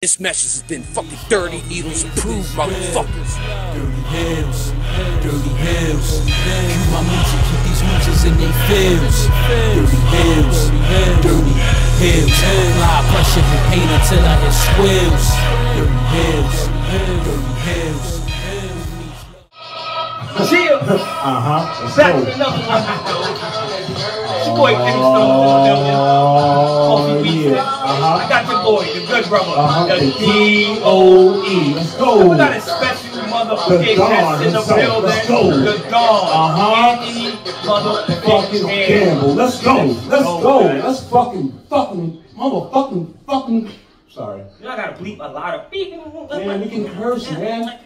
This message has been fucking DirtyHeelz approved, motherfuckers. DirtyHeelz, DirtyHeelz. Cue my music, keep these losers in they fields. DirtyHeelz, DirtyHeelz. Apply pressure and pain until I hit squeals. DirtyHeelz, DirtyHeelz. Chill. Back to another one. It's your boy Kenny Stone in the building. Coffee Weekend. I got your boy, the good brother, the D.O.E. Let's go. We got a special motherfucking guest in the building. Let's go. The Dawn. Anthony motherfucking Gamble. Let's go. Let's go. Let's fucking motherfucking. Sorry. You know I gotta bleep a lot of beep. Man, we can curse, man.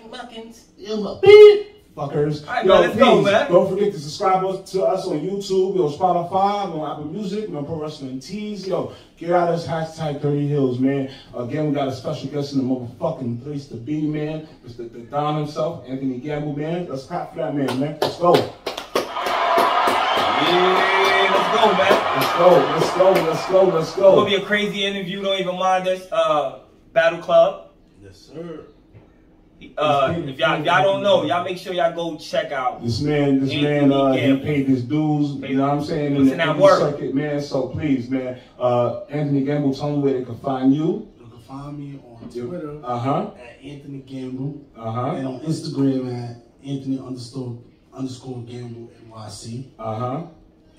Beep. Fuckers. Alright, man, let's go, man. Don't forget to subscribe to us on YouTube, on Spotify, on Apple Music, on Pro Wrestling Tees. Yo, get out of this hashtag DirtyHeelz, man. Again, we got a special guest in the motherfucking place to be, man. Mr. The Don himself, Anthony Gamble, man. Let's clap for that man, man. Let's go. Yeah, let's go, man. Let's go. Let's go. Let's go. Let's go. It's gonna be a crazy interview. Don't even mind us. Battle Club. Yes, sir. If y'all don't know, y'all make sure y'all go check out this man, he paid his dues, you know what I'm saying, in the circuit, man. So please, man, Anthony Gamble, tell me where they can find you. You can find me on Twitter at Anthony Gamble, and on Instagram at Anthony_Gamble NYC.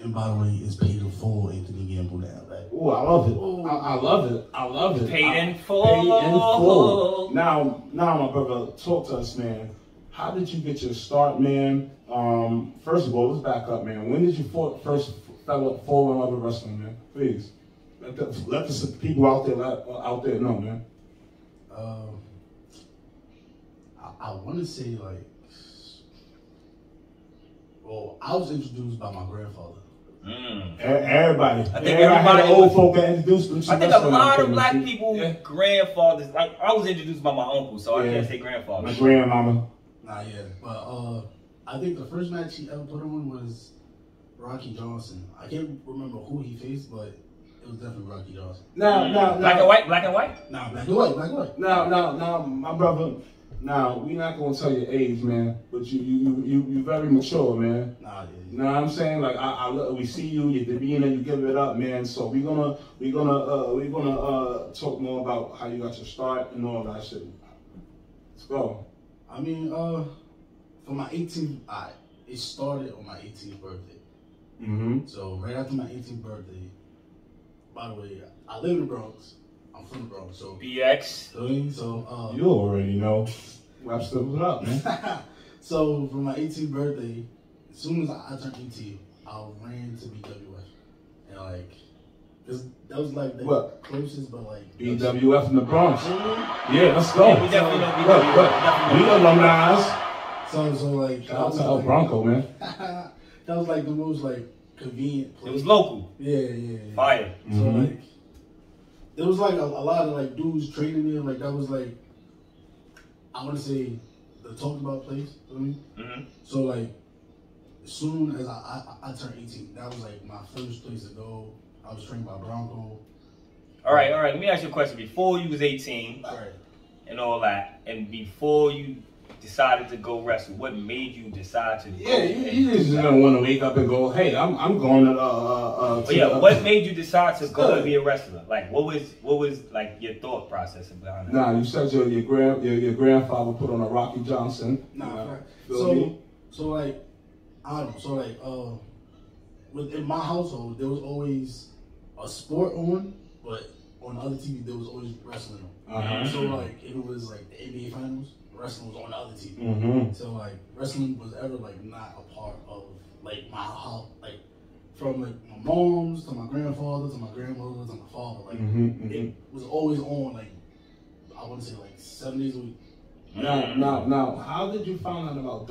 And by the way, it's paid in full, Anthony Gamble now. Like, oh, I love it. I love it. I love it. Paid in full. Paid in full. Now, my brother, talk to us, man. How did you get your start, man? First of all, let's back up, man. When did you first fall in love with wrestling, man? Please, let the people out there know, man. I want to say well, I was introduced by my grandfather. Everybody. I think everybody old folk that introduced them. I think a lot of black people, grandfathers. Like I was introduced by my uncle, so I can't say grandfather. My grandmama. Nah, yeah, but I think the first match he ever put on was Rocky Johnson. I can't remember who he faced, but it was definitely Rocky Johnson. Now, black and white. Nah, black and white. Now, my brother. Now, we're not gonna tell your age, man, but you very mature, man. Nah, yeah. You know what I'm saying? Like we see you, you're demeanor, you give it up, man. So we're gonna talk more about how you got your start and all that shit. Let's go. I mean, for my 18th, it started on my 18th birthday. So right after my 18th birthday, by the way, I live in the Bronx. I'm from the Bronx, so BX. So you already know. Webster, what up, man? So for my 18th birthday, as soon as I turned 18, I ran to BWF, and that was like the closest, but like BWF in the Bronx. Yeah, let's go. Yeah, we definitely know BWF. We alumni. So like shout out to El Bronco, man. That was like the most like convenient place. It was local. Yeah. Fire. So like. There was like a lot of like dudes training there. Like that was like, I want to say, the talked about place. You know what I mean? So like, as soon as I turned 18, that was like my first place to go. I was trained by Bronco. All right. Let me ask you a question. Before you was 18, and all that, and before you decided to go wrestle, what made you decide to? You just don't want to wake up and go, hey, I'm going to. What made you decide to go and be a wrestler? Like, what was like your thought process behind that? Nah, you said your grandfather put on a Rocky Johnson. Nah, so like I don't know. So like within my household, there was always a sport on, but on the other TV there was always wrestling on. So like if it was like the NBA finals, wrestling was on the other TV. So like wrestling was ever like not a part of like my house, like from like my mom's to my grandfather to my grandmother to my father. Like it was always on, like I want to say like 7 days a week. Now, how did you find out about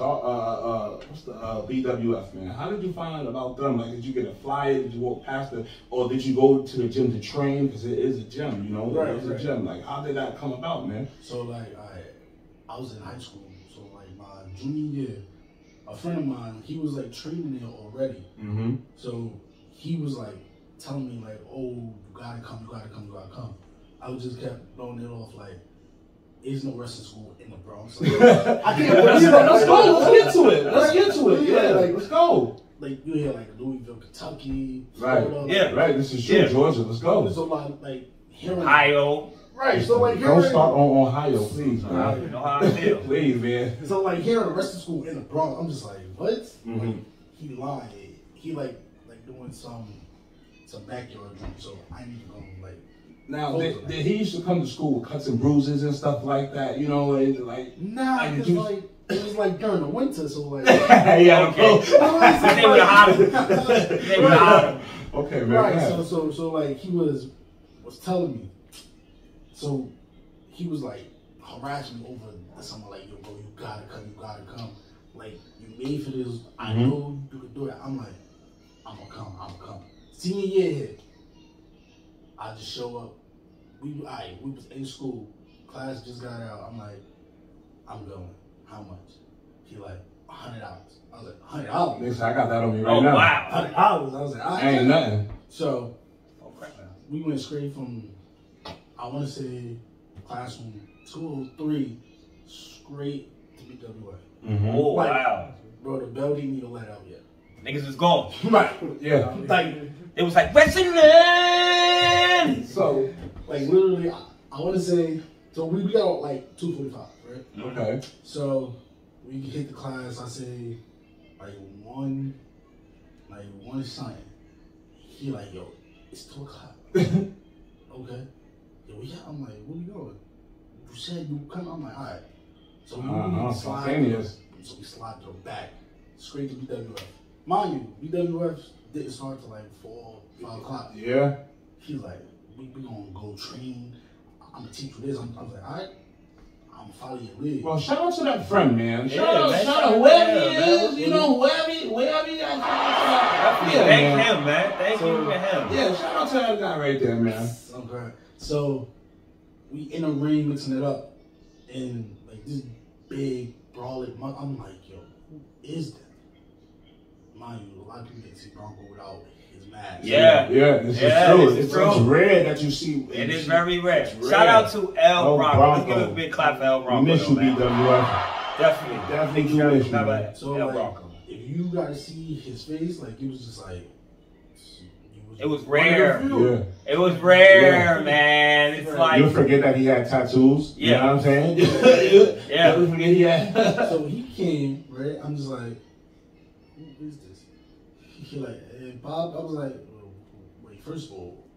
what's the BWF, man? How did you find out about them? Like, did you get a flyer? Did you walk past it, or did you go to the gym to train? Because it is a gym, you know. It's a gym. Like, how did that come about, man? So like I was in high school, so like my junior year, a friend of mine, he was like training there already. So he was like telling me like, oh, you gotta come. I was just kept blowing it off like, there's no wrestling school in the Bronx. Like, I can't believe that. Let's go. Let's get to it. Let's get to it. Yeah, like, let's go. Like you hear like Louisville, Kentucky, Right. Florida, Yeah. Right. This is true, Georgia. Let's go. So like hearing Ohio. Right. So like don't start on Ohio, please, man. You know how I feel. Please, man. So like hearing a wrestling school in the Bronx, I'm just like, what? Mm-hmm. Like, he lied. He like doing some backyard drink. So I need to go like. Now, did he used to come to school with cuts and bruises and stuff like that? You know, like nah, because like it was like during the winter, so like yeah, okay. They would have hot him. They would have hot him. Okay, man. Right. So like he was telling me. So he was like harassing me over the summer, like, yo, bro, you gotta come. Like, you made for this. I know you could do it. I'm like, I'm gonna come. Senior year hit. I just show up. We was in school. Class just got out. I'm like, I'm going. How much? He like, $100. I was like, $100? Listen, I got that on me right now. Wow. $100. I was like, ain't nothing. So, we went straight from, I want to say, classroom 203 straight to BWF. Mm-hmm. Oh, wow. Bro, the bell didn't even let out yet. Niggas was gone. Right. Yeah. Like, it was like, wrestling! So, like, literally, I want to say, so we got out like 2:45, right? Okay. So, we hit the class, I say, like one something. He like, yo, it's 2 o'clock. Okay. Yo, yeah, I'm like, where we going? You said you come. I'm like, all right. So we slide to the back, straight to BWF. Mind you, BWF didn't start till like 4, 5 o'clock. Yeah. He's like, we gonna go train. I'm gonna teach you this. I was like, all right. I'm gonna follow your lead. Well, shout out to that friend, man. Yeah, shout out whoever he is, you know, whoever he Thank him, man. Thank you to him. Yeah, shout out to that guy right there, man. Okay. So we in a ring mixing it up, and like this big brawling. I'm like, yo, who is that? Mind you, a lot of people didn't see Bronco without his mask. Yeah. Yeah, this is true. It's rare that you see. It is very rare. Shout out to El Bronco. Let's give a big clap for El Bronco. Miss you, BWF. Definitely do miss you. So El like, Bronco. if you got to see his face, like it was just like. It was rare. Yeah. It was rare, man. It's like you'll forget that he had tattoos. Yeah. You know what I'm saying? Yeah. You'll forget he had. So he came, right? I'm just like, who is this? He like, hey, Bob. I was like, wait, first of all,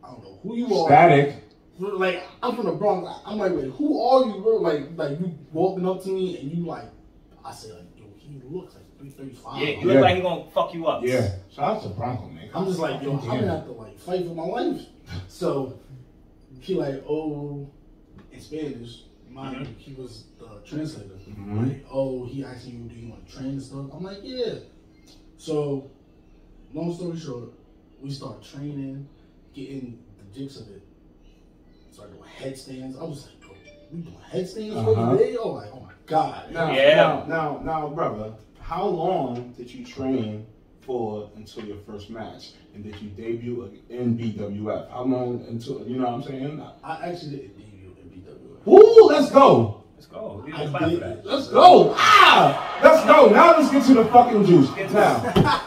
I don't know who you are. Static. Like, I'm from the Bronx. I'm like, wait, who are you, bro? Like you walking up to me and you like, I said, like, yo, he looks like 335. yeah, you look like he gonna fuck you up. Yeah. Shout out to Bronco, man. I'm just like, yo, I'm gonna have to like fight for my life. So he like, oh, in Spanish, he was the translator. Like, oh, he asked you, do you want to train and stuff? I'm like, yeah. So, long story short, we start training, getting the jigs of it. Started doing headstands. I was like, bro, we doing headstands for today? Oh, like, oh my god. Now, brother, how long did you train for until your first match? And did you debut in BWF? How long until, you know what I'm saying? I actually didn't debut in BWF. Woo, let's go. Let's go. Let's go. Let's go. Now let's get to the fucking juice. Now,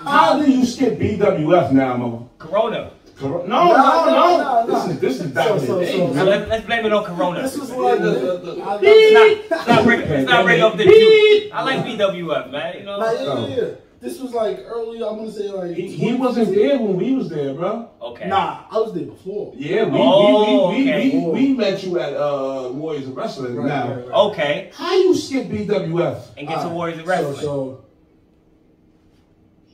how do you skip BWF now, Mo? Corona. No. This is back in the day. So let's blame it on Corona. This was like Let's not bring up the juice. I like BWF, man. You know. Yeah. This was like early. I'm gonna say like he wasn't there when we was there, bro. Okay. Nah, I was there before. Yeah, we met you at Warriors of Wrestling. Right. Okay. How you skip BWF and get to Warriors of Wrestling? So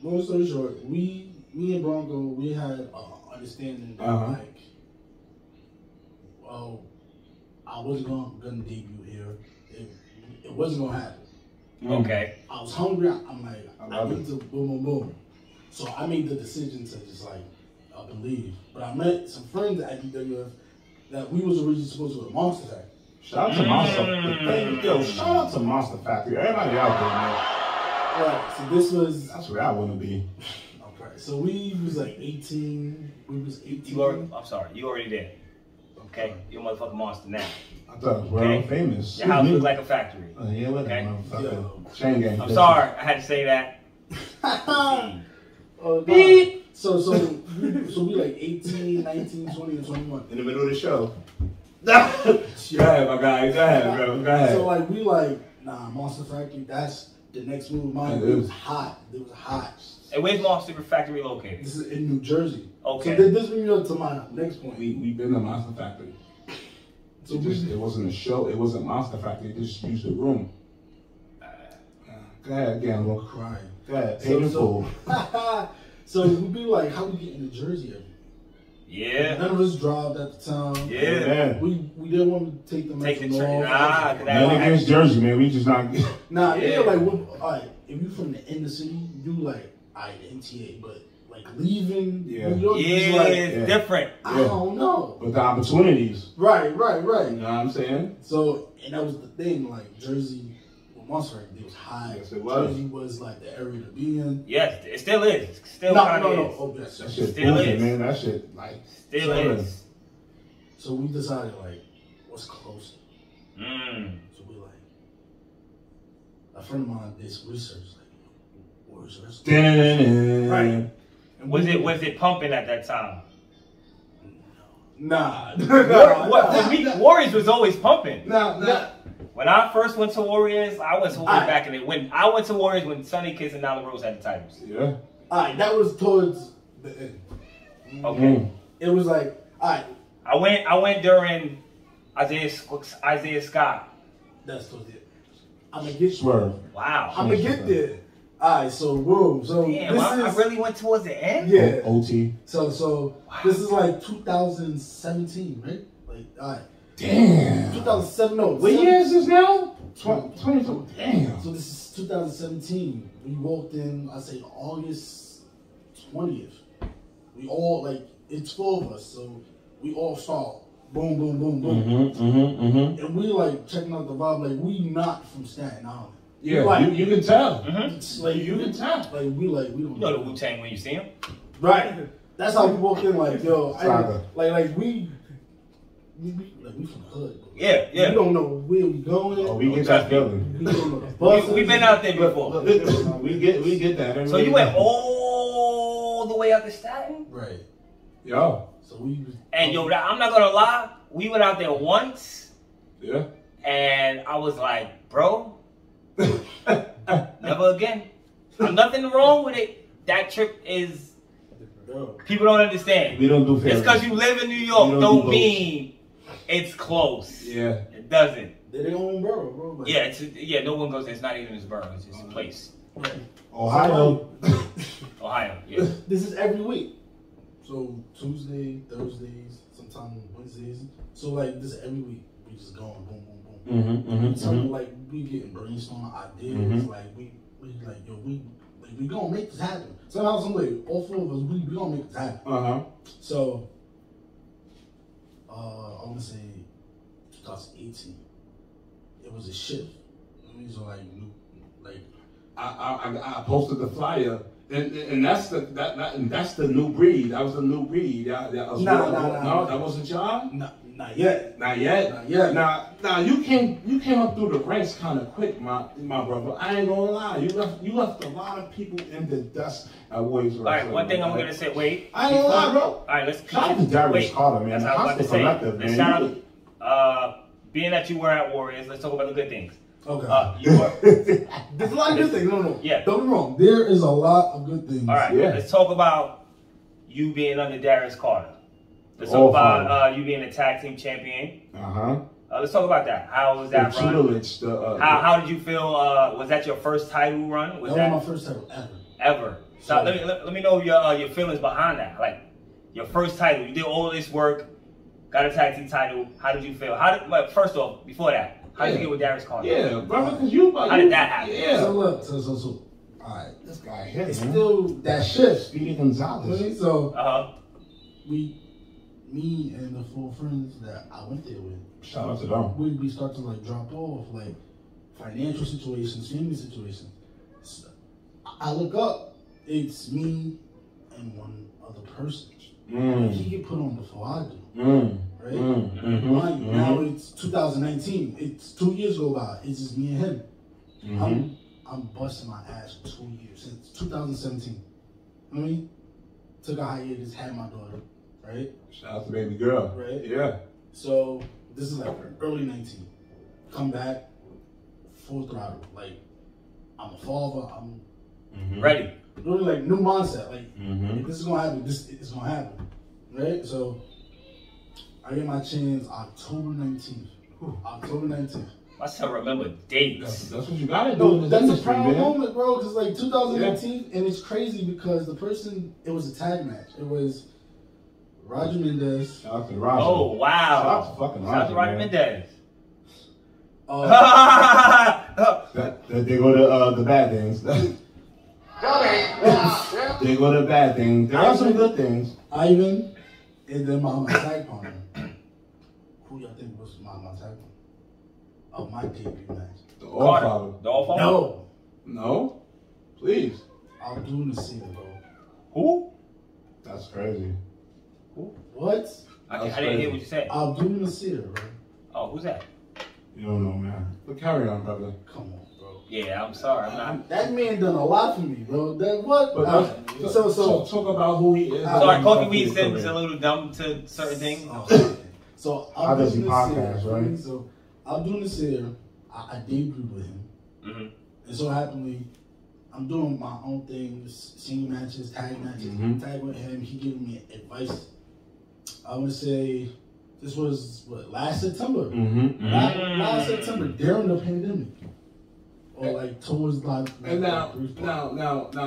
long story short, me and Bronco, we had understanding that like, well, I wasn't gonna debut here. It wasn't gonna happen. Okay. I was hungry. I'm like, I need to boom. So I made the decision to just like up and leave. But I met some friends at BWF that we was originally supposed to go to Monster Factory. Shout out to Monster. Shout out to Monster Factory. Everybody out there, man. Right. So this was. That's where I want to be. Okay. So we was like 18. We was 18. I'm sorry. You already there. Okay, you're a motherfucking monster now. I thought it was world famous. Your house looks like a factory. Yeah, look at motherfucker. Chain gang. I'm sorry, I had to say that. Beep. So we like 18, 19, 20, and 21. In the middle of the show. Go ahead, my guy. Go ahead, bro. Go ahead. So like we like, nah, Monster Factory, that's the next move. Mine, it was hot. It was hot. And where's Monster Factory located? This is in New Jersey. Okay. So this brings me up to my next point. We've been to Monster Factory. So it wasn't a show. It wasn't Monster Factory. They just used the room. Go ahead again, little Crying. Go ahead. Pay the fool. So we'd be like, how we get into Jersey every? Yeah. None of us drive at the time. Yeah. We didn't want to take them. Take the train. Nothing against Jersey, man. We just not. Nah, yeah. Like, all right, if you from the inner city, you like, MTA, but like leaving New York, it's different. I don't know. But the opportunities. Right. You know what I'm saying? So, and that was the thing, like Jersey, Monster Factory, it was high. Yes, it was. Jersey was like the area to be in. Yes, it still is. Still No. is. Oh, yes. That shit Still moving, is. man. That shit, like. Still is. So we decided, like, what's closer? So we like, a friend of mine did some research, like, where's this? Right. And Was it pumping at that time? Nah. For me, Warriors was always pumping. Nah. When I first went to Warriors, I went to Warriors back in it. When I went to Warriors when Sonny Kiss and Nyla Rose had the titles. Yeah. Alright, that was towards the end. Okay. It was like, alright. I went during Isaiah Scott. That's towards it. I'm gonna get Swerve. Wow. I'm gonna get there. Alright, so boom. So damn, this I is really went towards the end? yeah. OT. So wow. This is like 2017, right? Like alright. Damn. 2007. No. What year is this now? 22. Damn. So this is 2017. We walked in, I say August 20th. We all like, it's 4 of us, so we all start boom, boom, boom, boom. And we like checking out the vibe, like we not from Staten Island. Yeah, like, you can tell. Like you can tell. Like we don't You know the Wu-Tang when you see him. Right. That's how we walk in, like, yo, we from the hood. Yeah. We don't know where we going. Oh, we get that feeling. We don't know the buses. We've been out there before. We get that. So you went all the way out to Staten? Right. Yo. So we was, and yo, I'm not gonna lie, we went out there once. Yeah. And I was like, bro, never again. Nothing wrong with it. That trip is, people don't understand. We don't do ferries. Just because you live in New York don't mean it's close. Yeah. It doesn't. They're their own borough, bro. Like, yeah, no one goes there. It's not even his borough. It's just a place. Right. Ohio. Ohio, yeah. This is every week. So Tuesday, Thursdays, sometimes Wednesdays. So like this every week. We just going boom, boom, boom. So like we getting brainstorm ideas. Like we like yo, we gonna make this happen. Somehow, some way, all 4 of us, we gonna make this happen. So I wanna say 2018. It was a shift. So like I posted the flyer. And that's the new breed. That was the new breed. No, that wasn't y'all. Not yet. Not yet. Now you came up through the ranks kind of quick, my brother. I ain't gonna lie. You left a lot of people in the dust at Warriors. All right, one thing I'm gonna say. Wait. I ain't gonna lie, bro. All right, let's shout out to Darius Carter, man. That's what I was about to say. Man. Shout out. Being that you were at Warriors, let's talk about the good things. Okay. There's a lot of good things. No. Yeah. Don't be wrong. There is a lot of good things. All right. Yeah. Let's talk about you being under Darius Carter. Let's talk about you being a tag team champion. Let's talk about that. How was that run? How did you feel? Was that your first title run? That was my first title ever. So let me know your feelings behind that. Like your first title. You did all this work, got a tag team title. How did you feel? First off, before that. How did you get with Darius Carter? Yeah, brother, because how did that happen? Yeah. So look, so all right, this guy hit. It's still that shift. Speedy Gonzalez. So me and the 4 friends that I went there with. Shout out to them. We start to like drop off, like financial situations, family situations. So I look up, it's me and one other person. He get put on before I do. right? Now it's 2019. It's 2 years go by. It's just me and him. I'm busting my ass for 2 years since 2017. You know what I mean? Took a hiatus, had my daughter, right? Shout out to baby girl. Right? Yeah. So this is like early 19. Come back, full throttle. Like, I'm a father. I'm ready. Really like new mindset. Like, if this is gonna happen, this is gonna happen. Right? So I get my chance October 19th. October 19th. I still remember dates. That's what you gotta do. No, that's a proud moment, bro. Cause like 2019, and it's crazy because the person, it was a tag match. It was Roger Mendez. Shout out to Roger. Oh wow! Shout out to fucking Roger. Shout out to Roger Mendez. They go to the bad things. They go to bad things. There are some good things. Ivan, and then my tag partner. Who y'all think was my tag partner? Of my debut match. The All-Father. The All-Father? No. No? Please. Abdul Nasir, bro. Who? That's crazy. Who? What? I didn't hear what you said. Abdul Nasir, bro. Oh, who's that? You don't know, man. But carry on, brother. Come on, bro. Yeah, I'm sorry. I'm not. That man done a lot for me, bro. That what? But so talk about who he is. Sorry, Coffee Weed said was a little dumb to certain things. So how does he podcast, right? So Abdul Nasir, I debuted with him, and so happily, I'm doing my own things, senior matches, tag matches, tag with him. He giving me advice. I would say this was what, last September. Last September during the pandemic, or like towards like. And now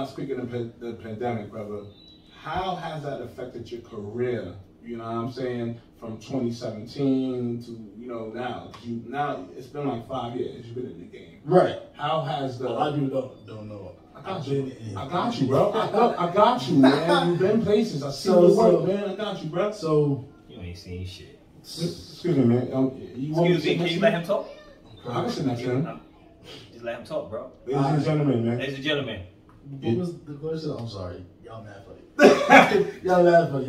speaking of the pandemic, brother, how has that affected your career? You know what I'm saying? From 2017 to now. Now it's been like 5 years. You've been in the game, right? How has the? A lot of people don't know. I got you, bro. I got you, man. You've been places. I see the work, man. I got you, bro. So you ain't seen shit. Excuse me, man. Excuse me. Can you let him talk? I can sit next to him. Just let him talk, bro. Ladies and gentlemen, man. Ladies and gentlemen. What was the question? I'm sorry. Y'all mad funny. Y'all mad funny.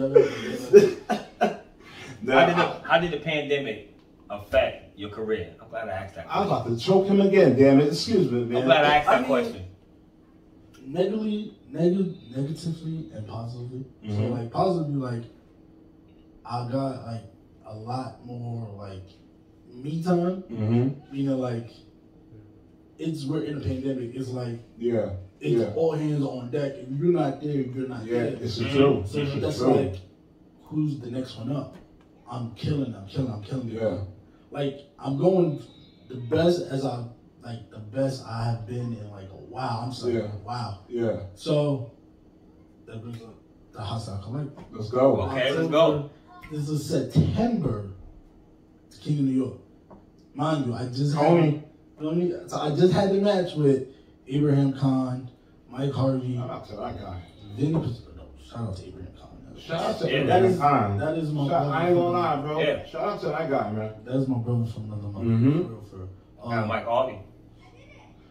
How did the pandemic affect your career? I'm glad I asked that question. I was about to choke him again, damn it. Excuse me, man. I'm glad I asked that question. Negatively and positively. So like positively, like I got like a lot more like me time. You know, like we're in a pandemic. It's like it's all hands on deck. If you're not there, you're not there. It's true. So that's like, who's the next one up? I'm killing. Yeah. Like I'm going the best the best I have been in like a while. I'm saying wow. Yeah. So that brings up the Hostile Collective. Let's go. Okay, let's go. This is September. It's King of New York. Mind you, I just had the match with Abraham Khan, Mike Harvey. Shout out to that guy. Shout out to Abraham Khan. Shout out to Abraham Khan. That is my brother. I ain't gonna lie, bro. Yeah. Shout out to that guy, man. That is my brother from another mother. Mike Harvey.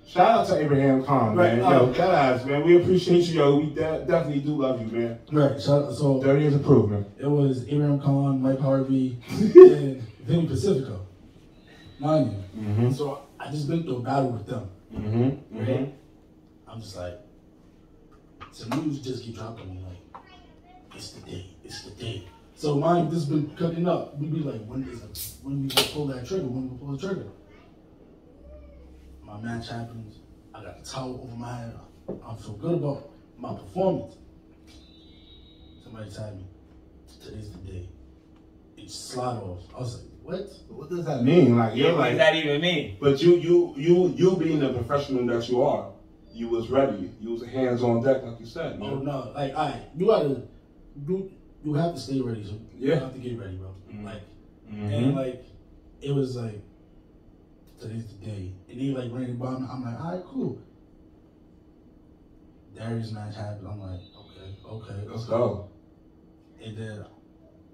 Shout out to Abraham Khan, man. Yo, that ass, man. We appreciate you, yo. We definitely do love you, man. Right. So Dirty is approved, man. It was Abraham Khan, Mike Harvey, and Vinny Pacifico. Mind you. So I just been through a battle with them. Right? I'm just like, some news just keep dropping me like, it's the day. So mind, this has been cooking up. We be like, when we gonna pull that trigger? When we pull the trigger? My match happens. I got the towel over my head. I feel good about my performance. Somebody tagged me. Today's the day. It's slide off. I was like, what? What does that mean? Like, what does that even mean? But you being the professional that you are, you was ready. You was hands on deck, like you said. Man. Oh no, like you have to stay ready. So you have to get ready, bro. Like, and like it was like today's the day, and they like ran it by me. I'm like, all right, cool. Darius match happened. I'm like, okay, let's go. And then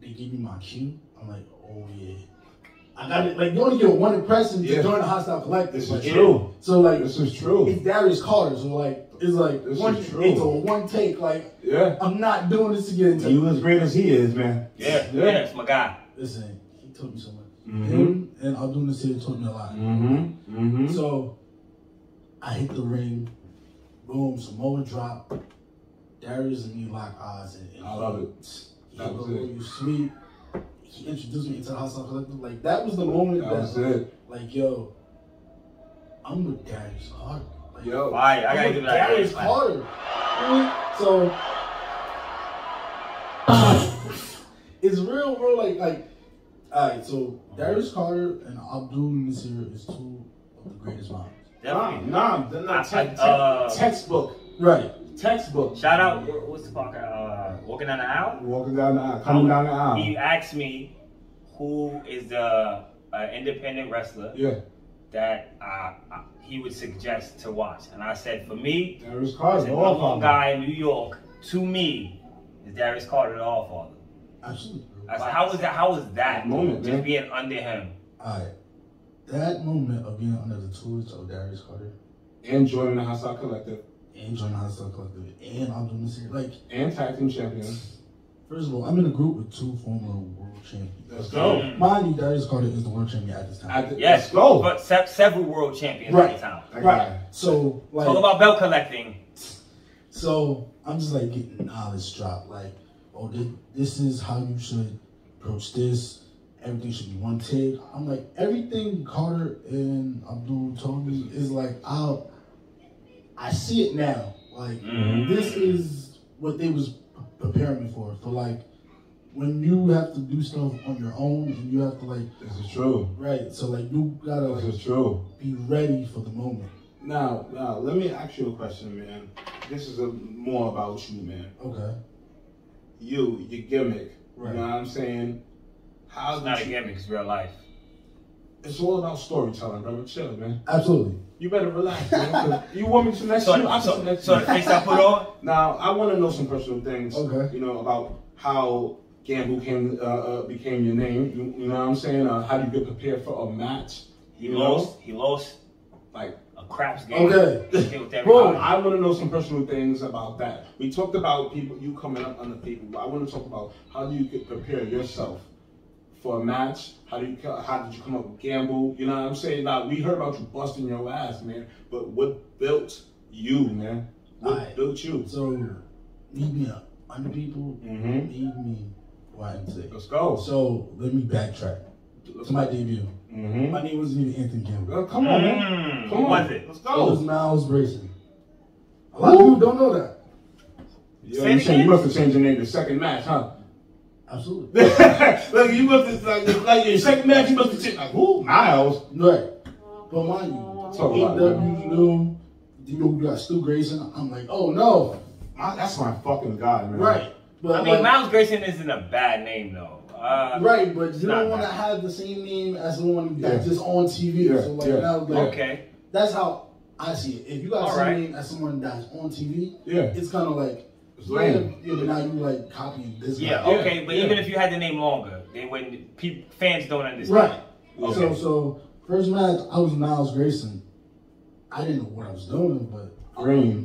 they give me my cue. I'm like, oh yeah. I got it. Like, you only get one impression to join the Hostile Collective. This is true. So like, this is true. It's Darius Carter. So like, it's like it's a one take. Like, I'm not doing this again. You as great as he is, man. Yeah, it's my guy. Listen, taught me so much. Him and Abdul Nasir taught me a lot. So I hit the ring, boom, Samoa drop. Darius and me lock eyes, and I love it. That was it. You sweet. He introduced me into the Hostile Collective. Like that was the moment that was it. Like yo, I'm with Darius Carter. Like, yo, I gotta do that. Darius Carter. So it's real, bro. Like, all right. So Darius Carter and Abdul Nasir is two of the greatest minds. Nah, they're not textbook. Right. Textbook. Shout out, what's the fuck? Walking down the aisle? Walking down the aisle. Coming down the aisle. He asked me who is the independent wrestler that he would suggest to watch. And I said, for me, Darius Carter, the number one guy in New York, to me, is Darius Carter, the Allfather. Absolutely. I said, how was that moment, just being under him? Alright. That moment of being under the tutelage of Darius Carter. And joining the Hostile Collective. And joining the Hostile Collective. And Abdul Nasir. Like, and tag team champions. First of all, I'm in a group with two former world champions. Let's go. Mind you, Darius Carter is the world champion at this time. Yes, let's go. But several world champions at the time. Right. So, like, talk about belt collecting. So I'm just like getting knowledge dropped. Like, oh, this is how you should approach this. Everything should be one take. I'm like, everything Carter and Abdul told me is like, I see it now. Like, this is what they was preparing me for. For like, when you have to do stuff on your own and you have to like. This is true. Right. So like, you gotta like. This is true. Be ready for the moment. Now, let me ask you a question, man. This is more about you, man. Okay. Your gimmick. Right. You know what I'm saying? It's not a gimmick, it's real life. It's all about storytelling, brother. Chill, man. Absolutely. You better relax, man. You want me to next you? So the face I put on? Now, I want to know some personal things. Okay. You know, about how Gamble became your name. You know what I'm saying? How do you get prepared for a match? He lost. Like a craps game. Okay. Bro, I want to know some personal things about that. We talked about you coming up under people, but I want to talk about how do you prepare yourself for a match? How did you come up with Gamble? You know what I'm saying? Now, we heard about you busting your ass, man, but what built you, man? What built you? So, me being under people made me who I am today. Let's go. So, let me backtrack to my debut. My name wasn't even Anthony Gamble. Come on, man. Come on. Who was it? Let's go. It was Miles Grayson. A lot of people don't know that. You must have changed your name to second match, huh? Absolutely. Look, you must have, like your second match, you must have changed, like, who? Miles. Right. But mind you, AEW knew, you got Stu Grayson. I'm like, oh no. That's my fucking guy, man. Right. But I mean, Miles Grayson isn't a bad name, though. Right, but you don't want to have the same name as the one that's just on TV. So like now, like, that's how I see it. If you got the same name as someone that's on TV, it's kind of like, but now you like copying this. Guy. But even if you had the name longer, they wouldn't. Fans don't understand. Right. So first match, I was Miles Grayson. I didn't know what I was doing, but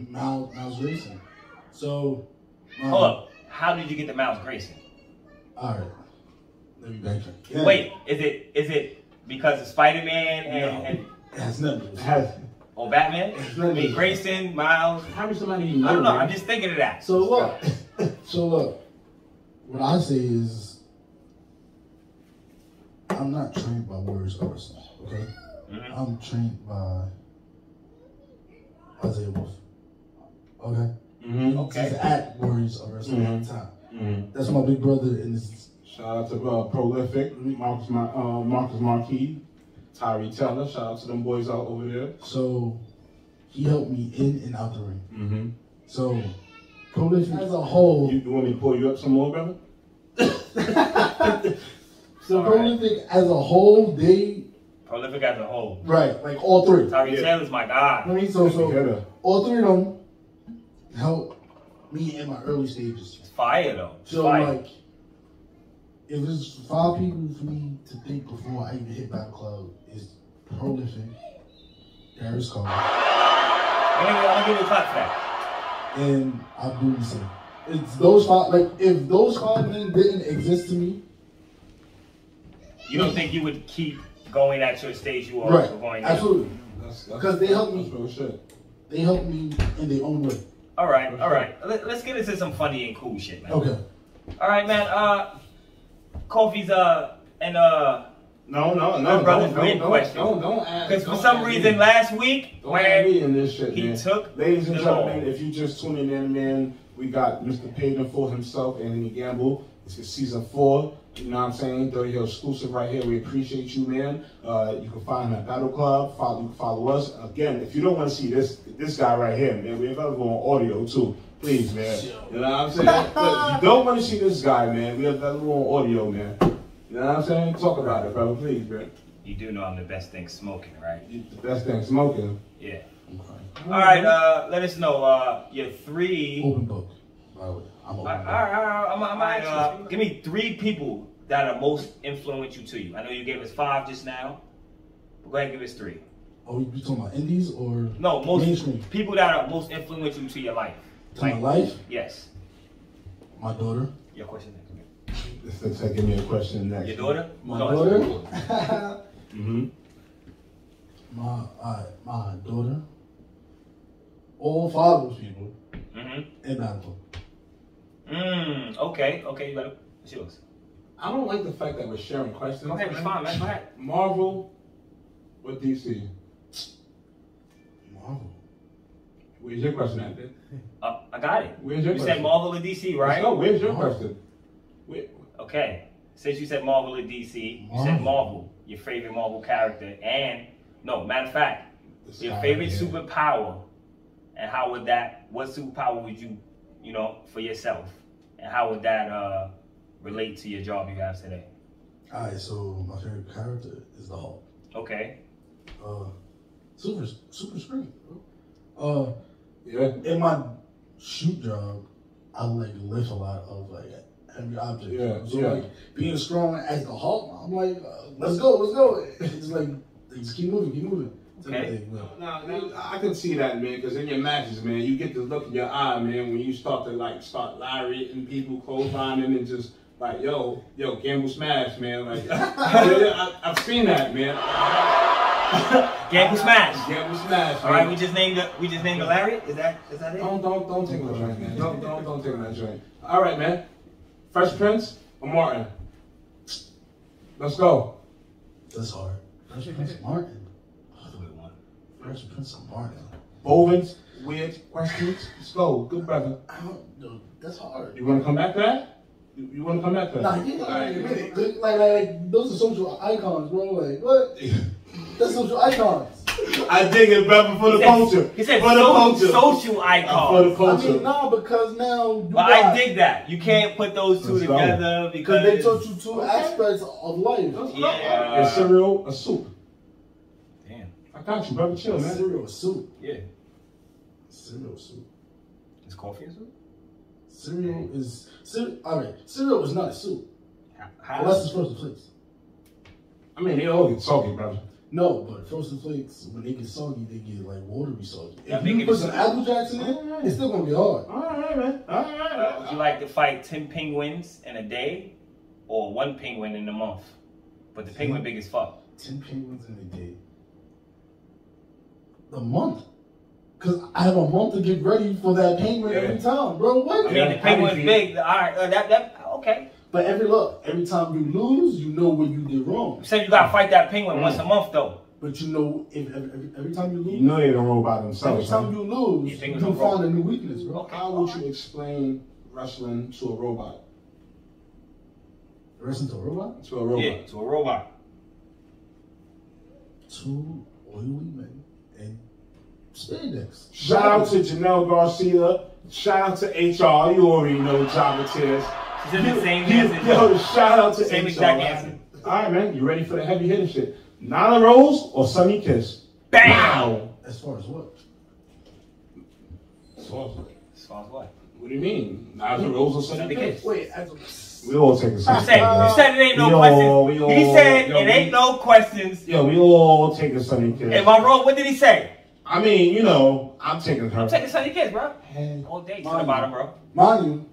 Miles Grayson. So hold up. How did you get the Miles Grayson? All right. Let me backtrack. Yeah. Wait, is it because of Spider-Man and it has nothing. Or Batman? I mean, Grayson, Miles. How many somebody you know? I don't know. I'm just thinking of that. So look. What I say is, I'm not trained by Warriors of Wrestling. Okay, I'm trained by Isaiah Wolf. Okay. He's at Warriors of Wrestling at the time. That's my big brother in this. Shout out to Prolific, Marcus Marquis, Tyree Teller. Shout out to them boys out over there. So he helped me in and out the ring. So Prolific as a whole. You want me to pull you up some more, brother? So Prolific as a whole, Prolific as a whole. Right, like all three. Tyree Taylor's my guy. I mean, so all three of them helped me in my early stages. It's fire though. So like, if there's 5 people for me to think before I even hit Battle Club, is Prolific, Darius Carter. I'll give you a clap for that. And Abdul Nasir. It's those 5. Like, if those 5 men didn't exist to me, You don't think you would keep going at your stage you are going at? Absolutely. Because they help me. They help me in their own way. All right. Let's get into some funny and cool shit, man. Okay. All right, man. Kofi's and No, brother's weird question. Don't ask. Because for some reason last week, when in this shit, he man. took Ladies and gentlemen, if you just tuning in, man, we got Mr. Payton for himself, Anthony Gamble. It's season 4. You know what I'm saying? Dirty Heelz exclusive right here. We appreciate you, man. You can find him at Battle Club. You can follow us. Again, if you don't want to see this guy right here, man, we're available on audio too. Please, man. You know what I'm saying? Look, if you don't want to see this guy, man, we're available on audio, man. You know what I'm saying? Talk about it, brother. Please, man. You do know I'm the best thing smoking, right? The best thing smoking? Yeah. Okay. All right, let us know your 3... Open book. By the way, I'm open book. All right. Give me 3 people that are most influential to you. I know you gave us 5 just now, but go ahead and give us 3. Oh, you talking about indies or no? Most mainstream? People that are most influential to your life. To my life? Yes. My daughter. Your question next. This looks like give me a question next. Your daughter? My daughter. My daughter. All 5 of those people. And Battle Club. Okay. You better. It's yours. I don't like the fact that we're sharing questions. Go ahead, it's fine, man. Go ahead. Marvel or DC? Marvel. Where's your question at, then? I got it. Where's your question? You said Marvel or DC, right? No, where's your question? Okay. Since you said Marvel or DC, you said Marvel, your favorite Marvel character, and no, matter of fact, your favorite superpower, and how would that? What superpower would you, for yourself, and how would that relate to your job you have today? All right, so my favorite character is the Hulk. Okay. Super strength. Yeah. In my shoot job, I lift a lot of heavy objects. Yeah. So like being strong as the Hulk, I'm like, let's go. It's like just keep moving. Okay. No, I can see that, man, because in your matches, man, you get the look in your eye, man, when you start to start lariating people, clotheslining, and just like, yo, Gamble smash, man. Like, I've seen that, man. Gamble smash. Gamble smash. All right, we just named the lariat. Is that it? Don't take my joint, man. Don't take my joint. All right, man. Fresh Prince or Martin? Let's go. That's hard. Fresh Prince of Martin. Fresh Prince of Martin. Bovins, weird questions. Let's go. Good brother. That's hard. You want to come back to that? You want to come back to that? Nah, you know, like those are social icons, bro. Like what? That's social icons. I dig it, brother, for the culture. He said for the culture. Social icons. For the culture. I mean, nah, because now. But I dig that. You can't put those two together because they taught you 2 aspects of life. Yeah. Is cereal a soup? Damn. I got you, brother. Chill, man. Cereal soup. Yeah. Cereal soup. Is coffee a soup? Cereal is alright. Cereal is not a soup. How? Unless it's Frozen Flakes. I mean, they all get soggy, brother. No, but Frozen Flakes, when they get soggy, they get like watery soggy. Yeah, if you put some Apple Jacks in it, it's still gonna be hard. Alright, man. Alright. Would you like to fight 10 penguins in a day, or 1 penguin in a month? But the penguin big as fuck. 10 penguins in a day. A month. Cause I have a month to get ready for that penguin every time, bro. What? I mean, the penguin's big. All right, okay. But every time you lose, you know what you did wrong. You said you gotta fight that penguin once a month, though. But you know, if every time you lose, You know they don't roll by themselves. every time you lose, You you find a new weakness, bro. Okay. How would you explain wrestling to a robot? Wrestling to a robot? To a robot. Yeah, to a robot. 2 oily men and spandex. Shout out to Janelle Garcia. Shout out to HR. You already know the job it is. She said the same answer. Yo, shout out to Same HR. exact answer. All right, man. You ready for the heavy hitting shit? Nyla Rose or Sunny Kiss? Bam! Wow. As far as what? As far as what? What do you mean? Nyla Rose or Sunny Kiss? Wait, We all take a You Sunny said it ain't no questions. He said it ain't no questions. Yo, we all take a Sunny Kiss. Am I wrong? What did he say? I mean, you know, I'm taking her. I'm taking Sunny Kiss, bro. All day to the bottom, bro. Mind you,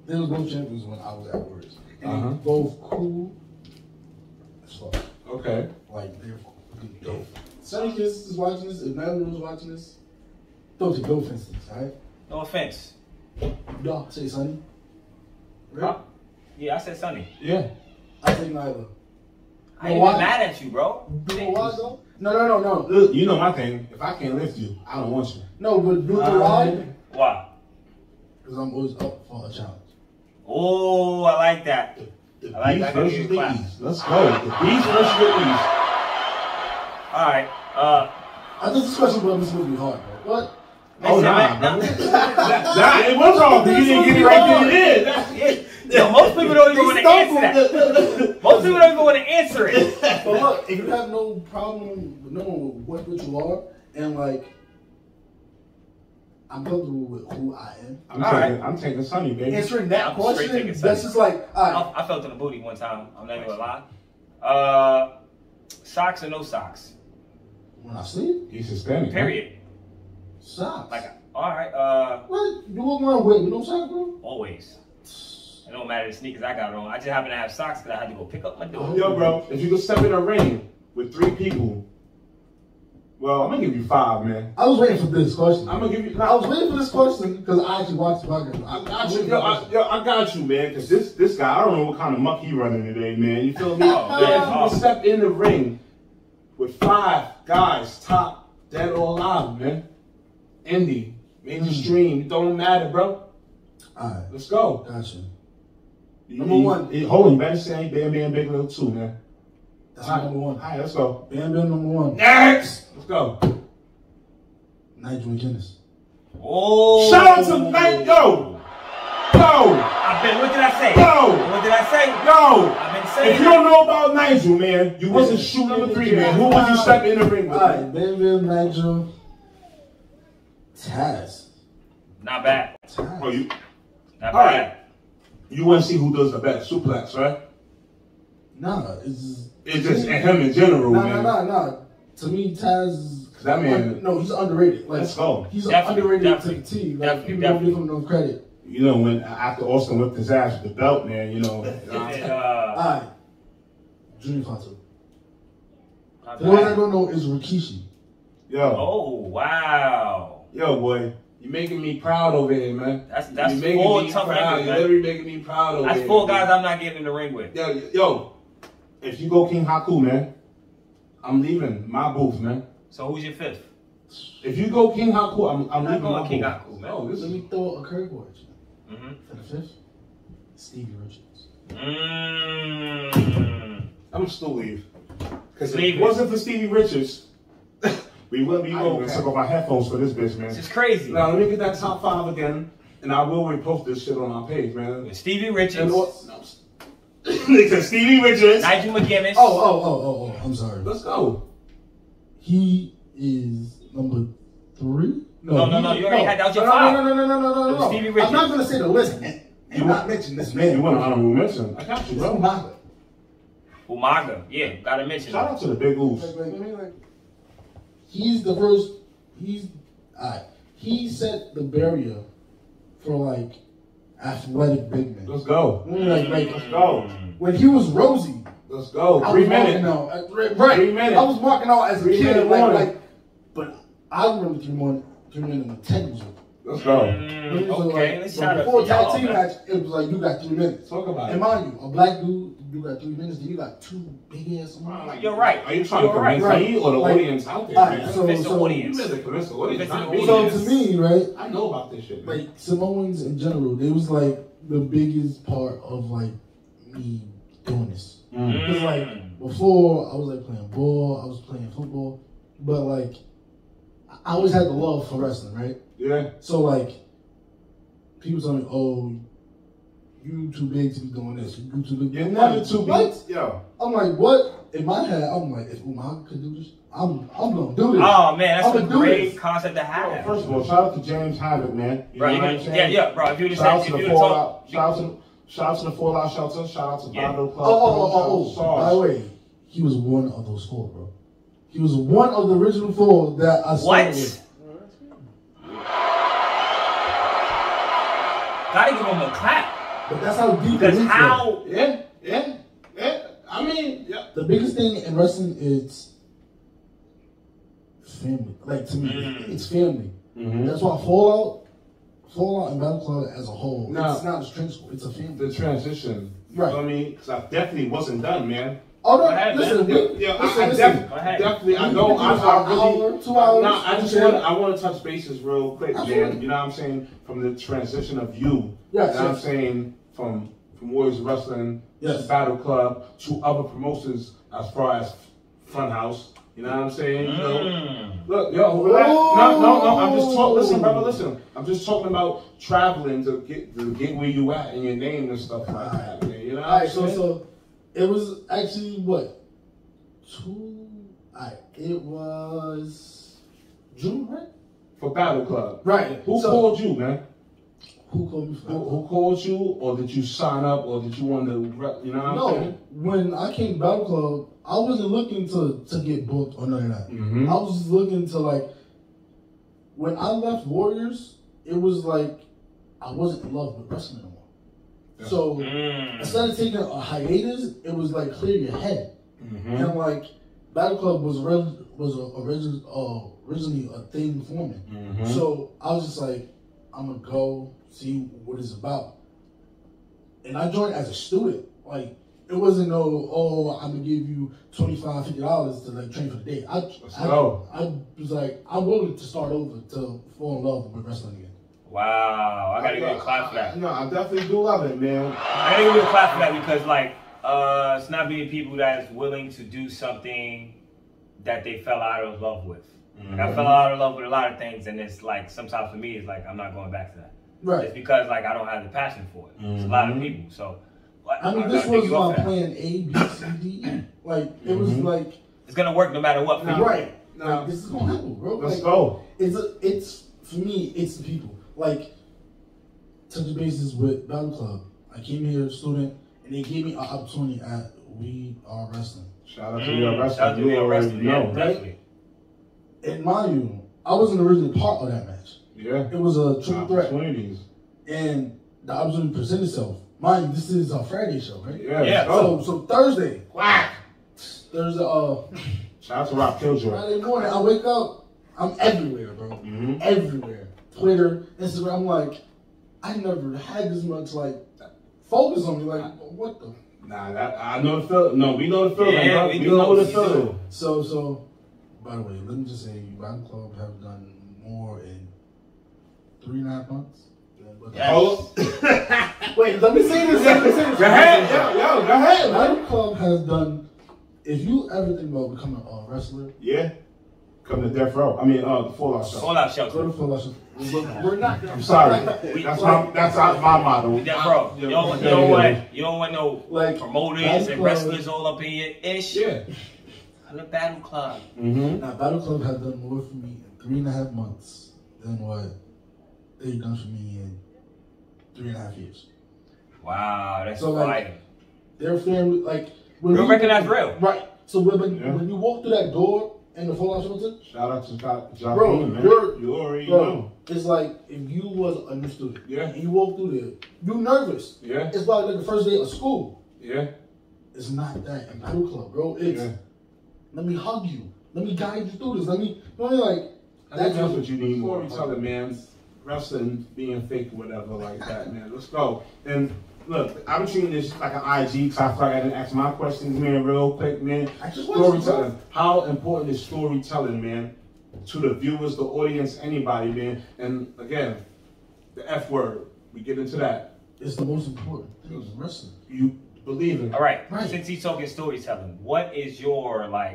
they was both champions when I was at Warriors. And they both cool Okay. Like, they're dope. Sonny is watching this. If Natalie was watching this, don't take no offense to this, alright? No offense. Y'all say Sonny. Right? Huh? Yeah, I said Sonny. Yeah. I say neither. I ain't even mad at you, bro. You know why, though? No. Look, you know my thing. If I can't lift you, I don't want you. No, but you know why? Why? Because I'm always up for a challenge. Oh, I like that. The I like beast that. versus the East. Let's go. The beast versus the East. All right. I think this question was supposed to be hard, bro. What? Oh, nah, bro. Nah, it was hard, but you didn't get it right then you did. Yo, most people don't even want to answer that. Most people don't even want to answer it. But look, if you have no problem with knowing what you are, and like, I'm comfortable with who I am. I'm taking Sonny, baby. Answering that I'm question, straight taking that's just like, I felt in the booty one time. I'm not even gonna lie. Socks or no socks? When I sleep, He's Hispanic. Period. socks. Like, all right. What? You walk around with no socks, bro? Always. It don't matter the sneakers I got on. I just happen to have socks because I had to go pick up my door. Yo, bro, if you could step in a ring with 3 people, well, I'm gonna give you 5, man. I was waiting for this question. I'm gonna give you. I was waiting for this question because I actually watched the podcast. I got you, I got you, man. Because this guy, I don't know what kind of muck he running today, man. You feel me? If you could step in the ring with 5 guys, top, dead or alive, man. Indie, mainstream, it don't matter, bro. All right, let's go. Gotcha. Number 1. Hold on, you better say Bam Bam Big Little 2, man. That's number 1. All right, let's go. Bam Bam number 1. Next! Let's go. Nigel McGuinness. Oh! Shout out to Nigel! Yo! What did I say? What did I say? Yo! I've been saying. If you don't know about Nigel, man, you wasn't shoe number 3, man. Who would you step in the ring with? All right, Bam Bam, Nigel, Taz. Not bad. Taz. Oh, you? Not All bad. right. You want to see who does the best suplex, right? Nah, it's just him in general, man. Nah. To me, Taz. Cause that man. No, he's underrated. Like, let's go. He's underrated to the T. Like, people don't give him no credit. You know, when after Austin whipped his ass with the belt, man, you know. Alright. Junior Fatu. The one I don't know is Rikishi. Yo. Oh, wow. Yo, boy. You're making me proud over here, man. That's you're 4 tough niggas, You're literally making me proud over here. That's 4 guys I'm not getting in the ring with. Yo, if you go King Haku, man, I'm leaving my booth, man. So who's your 5th? If you go King Haku, I'm leaving my King booth. Haku, man. Oh, Let me throw a curveball at you. Mm-hmm. For the 5th, Stevie Richards. I'm still leave. Because if it wasn't for Stevie Richards, we wouldn't be going to suck off my headphones for this bitch, man. This is crazy. Now, let me get that top 5 again, and I will repost this shit on our page, man. With Stevie Richards. Nigga, Stevie Richards. Nigel McGuinness. Oh, I'm sorry. Let's go. He is number 3? No. You already had that was your 5. No. Stevie Richards. I'm not going to say the list and not mention this man. You want an honorable mention? I got you, bro. Umaga. Yeah, gotta mention Shout out to the big oof. He's the first. He set the barrier for like athletic big men. Let's go. Let's go. When he was Rosie. Let's go. 3 minutes. Right. 3 minutes. I was marking out as a kid. But I remember 3 minutes when Ted was with. Let's go. Okay, let's shout out before to y'all, tag team match, it was like you got 3 minutes. Talk about it. And mind you, a black dude, you got 3 minutes, then you got 2 big ass. You're right. Are you trying to convince me or the audience out there? Right. So audience. You better convince the audience. So to me, right? I know about this shit. Like Samoans in general, they was like the biggest part of like me doing this. Because like before, I was like playing ball, I was playing football, but like I always had the love for wrestling, right? Yeah. So like people tell me, "Oh, you too big to be doing this. You too big." You're never too big. What? Yo. I'm like, what? In my head, I'm like, if Umaga could do this, I'm gonna do this. Oh man, that's a great concept to have. Yo, first of all, shout out to James Havoc, man. Bro, yeah, bro. If you just shout out to the Fallout. Shout out to the Fallout Shelter. Shout out to Bondo Club. Oh. By the way, he was one of those 4, bro. He was one of the original 4 that I started with. Gotta give him a clap. But that's how deep it Because is. how? Yeah. I mean, The biggest thing in wrestling is family. Like, to me, it's family. That's why Fallout and Battle Club as a whole, it's not a strength school, it's a family. The transition, you right? know what I mean, because I definitely wasn't done, man. Oh no! Listen, definitely. I know. I really. 2 hours. No, I want to touch bases real quick, man. You know what I'm saying? From the transition of you. Yes. You know what I'm saying? From Warriors Wrestling to Battle Club to other promotions as far as Funhouse. You know what I'm saying? You know, look, yo, relax. No. I'm just talking. Listen, brother, listen. I'm just talking about traveling to get where you at and your name and stuff like that. Man. You know what I'm saying? So it was actually what? It was June, right? For Battle Club. Right. Who called you, man? Who called me for Who called you, or did you sign up, or did you want to, you know what I'm saying? When I came to Battle Club, I wasn't looking to get booked or none of that. I was just looking to, like, when I left Warriors, it was like I wasn't in love with wrestling anymore. So instead of taking a hiatus, it was like clear your head. And like Battle Club was originally a thing for me. So I was just like, I'm gonna go see what it's about. And I joined as a student. Like, it wasn't I'm gonna give you $25, $50 to like train for the day. I was like, I'm willing to start over to fall in love with wrestling again. Wow, I gotta give you a clap for that. No, I definitely do love it, man. I gotta give you a clap for that because, like, it's not many people that is willing to do something that they fell out of love with. And I fell out of love with a lot of things, and it's like, sometimes for me, it's like, I'm not going back to that. Right. It's because, like, I don't have the passion for it. It's a lot of people, so. I mean, this was my plan A, B, C, D, E. Like, it was like. It's gonna work no matter what. Right. Like, this is gonna happen, bro. Let's go. It's for me, it's the people. Like, touch bases with Battle Club. I came here as a student, and they gave me an opportunity at We Are Wrestling. Shout out to We Are Wrestling. Shout out to We Are Wrestling. Yeah, definitely. And mind you, I wasn't originally part of that match. Yeah. It was a triple threat. And the opportunity presented itself. Mind you, this is a Friday show, right? Yeah. So Thursday. Whack. Thursday. Shout out to Rock Killjoy. Friday morning, I wake up. I'm everywhere, bro. Everywhere. Twitter, Instagram. I'm like, I never had this much like focus on me. Like, what the? Nah, I know the feeling. No, we know the feeling. Yeah, we know the feeling. So. By the way, let me just say, Battle Club have done more in 3.5 months. Oh. Wait, let me say this. Go ahead. Yo, go ahead. Battle Club has done. If you ever think about becoming a wrestler, come to Death Row. I mean, the Fallout Shelter. Fallout Shelter. Go to Fallout Shelter. We're not. I'm sorry. That's my motto. Death Row. You don't want no promoters and wrestlers all up in your ish. Yeah. The Battle Club. Now, Battle Club has done more for me in 3.5 months than what they've done for me in 3.5 years. Wow, that's so fire. Like, they're family. Like, real recognize real. Right. So when you walk through that door in the Fallout Shelter, shout out to John, bro, man. You already know. It's like if you was a new student, and you walk through there, you nervous. Yeah. It's like the first day of school. Yeah. It's not that in Battle Club, bro. It's let me hug you. Let me guide you through this. Let me, that's what you need more. Storytelling, man. Wrestling being fake or whatever like that, man. Let's go. And look, I'm treating this like an IG because I feel like I didn't ask my questions, man, real quick, man. Storytelling. How important is storytelling, man, to the viewers, the audience, anybody, man? And again, the F word. We get into that. It's the most important thing in wrestling. You believe it. All right. Since he's talking storytelling, what is your idol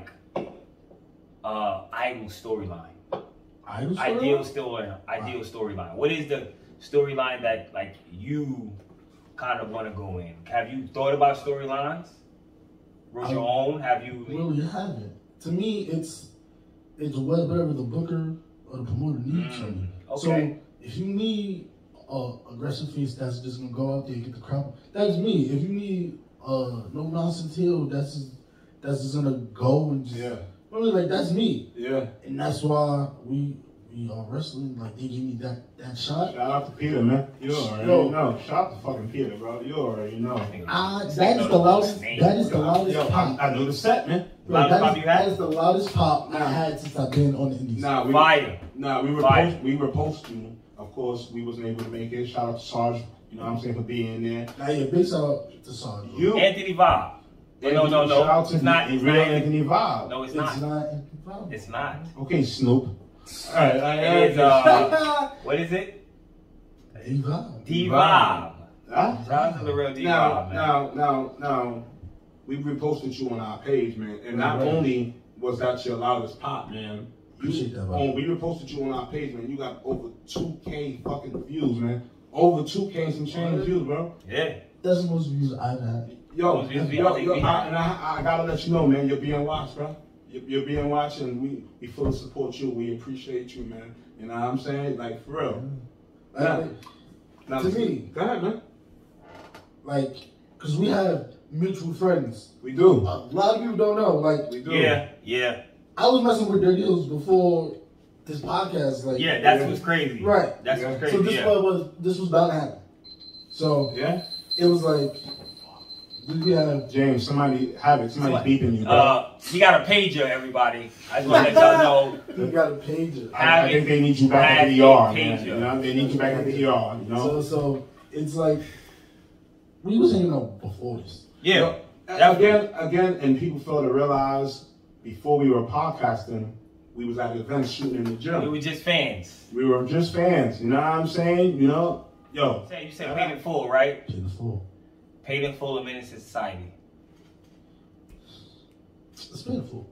storyline? Ideal storyline. What is the storyline that you kind of want to go in? Have you thought about storylines? Wrote your own? Have you? Really haven't. To me, it's whatever the booker or the promoter needs from you. Okay. So if you need aggressive face that's just gonna go out there and get the crowd, that's me. If you need no nonsense heel that's just gonna go and just really that's me. Yeah. And that's why we we are wrestling, like they gave me that shot. Shout out to Peter, man. You already know. Shout out to fucking Peter, bro. You already know. That is the loudest. That is the loudest pop. I know the set, man. Bro, that is the loudest pop I had since I've been on the Indies. We were supposed to. Of course, we wasn't able to make it. Shout out to Sarge. You know what I'm saying, for being there. Now, yeah, big shout out to Sarge. Anthony Vibe. No. Shout out to it's not Anthony Vibe. No, it's not. It's not Anthony Vibe. It's not. Okay, Snoop. All right. It is, what is it? D-Vibe. Shout out to the real D-Vibe, man. Now, we reposted you on our page, man. And not only was that your loudest pop, man. Appreciate that, bro. We reposted you on our page, man. You got over 2K fucking views, man. Over 2K and some change views, bro. Yeah. That's the most views I've had. I gotta let you know, man. You're being watched, bro. You're being watched, and we fully support you. We appreciate you, man. You know what I'm saying? Like, for real. Now, to me, go ahead, man. Like, because we have mutual friends. We do. A lot of people don't know. Like, we do. Yeah. I was messing with DirtyHeelz before this podcast. Like, that's what's crazy. Right. That's what's crazy. So this was about to happen. So it was like, did we have James? Somebody's beeping you, bro. He got a pager, everybody. I just want to let y'all know. He got a pager. I think they need you back at the ER, man. You know, they need you back at the ER. You know. So it's like we was hanging out before this. Yeah. Again, and people fail to realize before we were podcasting, we was at events shooting in the gym. We were just fans. We were just fans. You know what I'm saying? You know, yo. You said paid in full, right? Paid in full. Paid in full of Menace to Society. It's paid in full.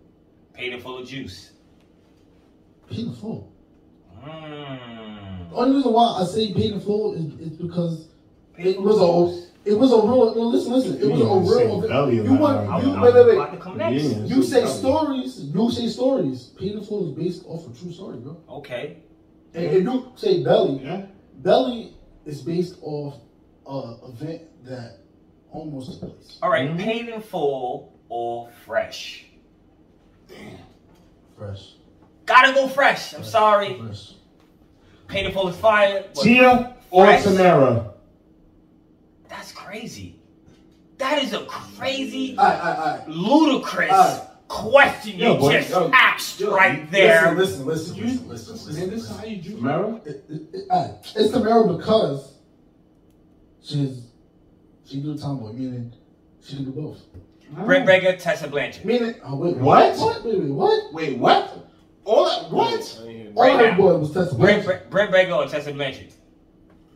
Paid in full of Juice. Paid in full. The only reason why I say paid in full is because it was a real. No, listen. It was a real. You say stories. Paid in full is based off a true story, bro. Okay. And you say Belly. Yeah. Belly is based off an event that almost took place. All right, paid in full or fresh? Damn. Fresh. Gotta go fresh. I'm sorry. Fresh. Paid in full is fire. Tia or Tamara? That's crazy. That is a crazy, ludicrous question you just asked right there. Listen. This is how you do Tamara? It's Tamara because she do tomboy, meaning she can do both. Brent Breaker, Tessa Blanchard. Meaning, what? Wait, what? All that, what? All that boy was Tessa Blanchard. Brent Breaker or Tessa Blanchard?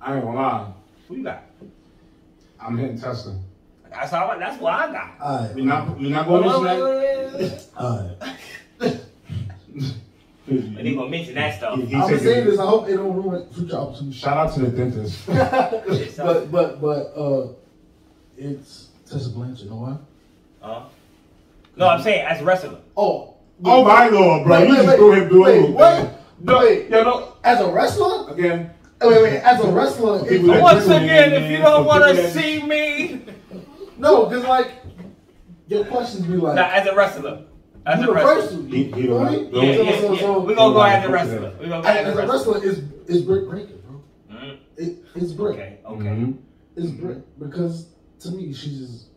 I ain't gonna lie. Who you got? I'm hitting Tessa. That's what I got. All right. We're not going to this. All right. But they gonna mention that stuff. I'm gonna say this. I hope they don't ruin future opportunities. Shout out to the dentist. but it's Tessa Blanchard. You know why? No, I'm saying as a wrestler. Oh my lord, bro! You just go ahead and do it. What? No. As a wrestler? Again. Wait. As a wrestler, once again, if you don't want to see me, no, because like your questions be like. Nah, as a wrestler. As a wrestler. Yeah. We're gonna go as a wrestler. As a wrestler, is Britt Breaker, bro. It's Britt. Okay. It's Britt because to me she's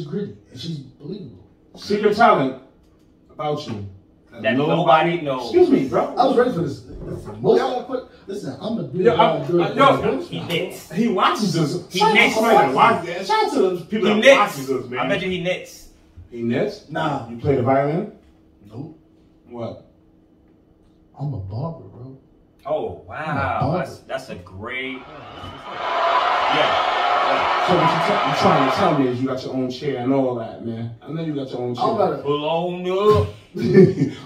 gritty and she's believable. Secret talent about you that nobody knows. Excuse me, bro. I was ready for this. Listen, I'm a dude. He knits. He watches us. He knits. Shout out to those people that watches us, man. I bet you he knits. He knits? Nah. You play the violin? Nope. What? I'm a barber, bro. Oh, wow. That's a great... Yeah. So what you're trying to tell me is you got your own chair and all that, man. I know you got your own chair. Pull on up.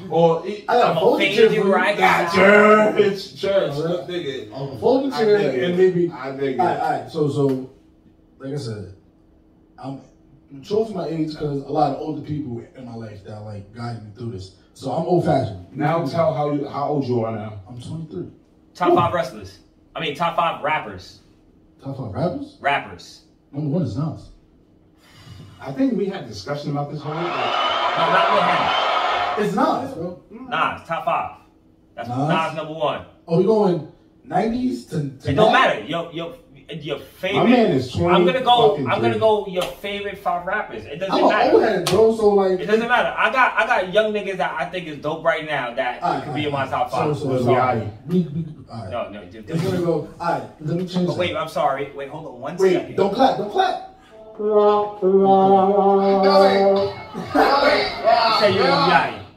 Or I got a folding chair. I got church. A folding chair and maybe. I dig it. All right. So, like I said, I'm mature for my age because a lot of older people in my life that like guided me through this. So I'm old fashioned. Now tell how old you are now. I'm 23. Top 5 wrestlers. Top 5 rappers. Top 5 rappers? Rappers. Number 1 is Nas. I think we had a discussion about this whole. No, not with him. It's Nas, bro. Nas, top 5. That's Nas number 1. Oh, we going 90s to it don't matter. Your favorite. My man is 20. I'm gonna go your favorite 5 rappers. It doesn't matter. I'm an old head, bro. So like, it doesn't matter. I got young niggas that I think is dope right now that could be in my top 5. So, No. It's gonna go. Alright, let me change. But wait, I'm sorry. Wait, hold on 1 second. Wait, don't clap.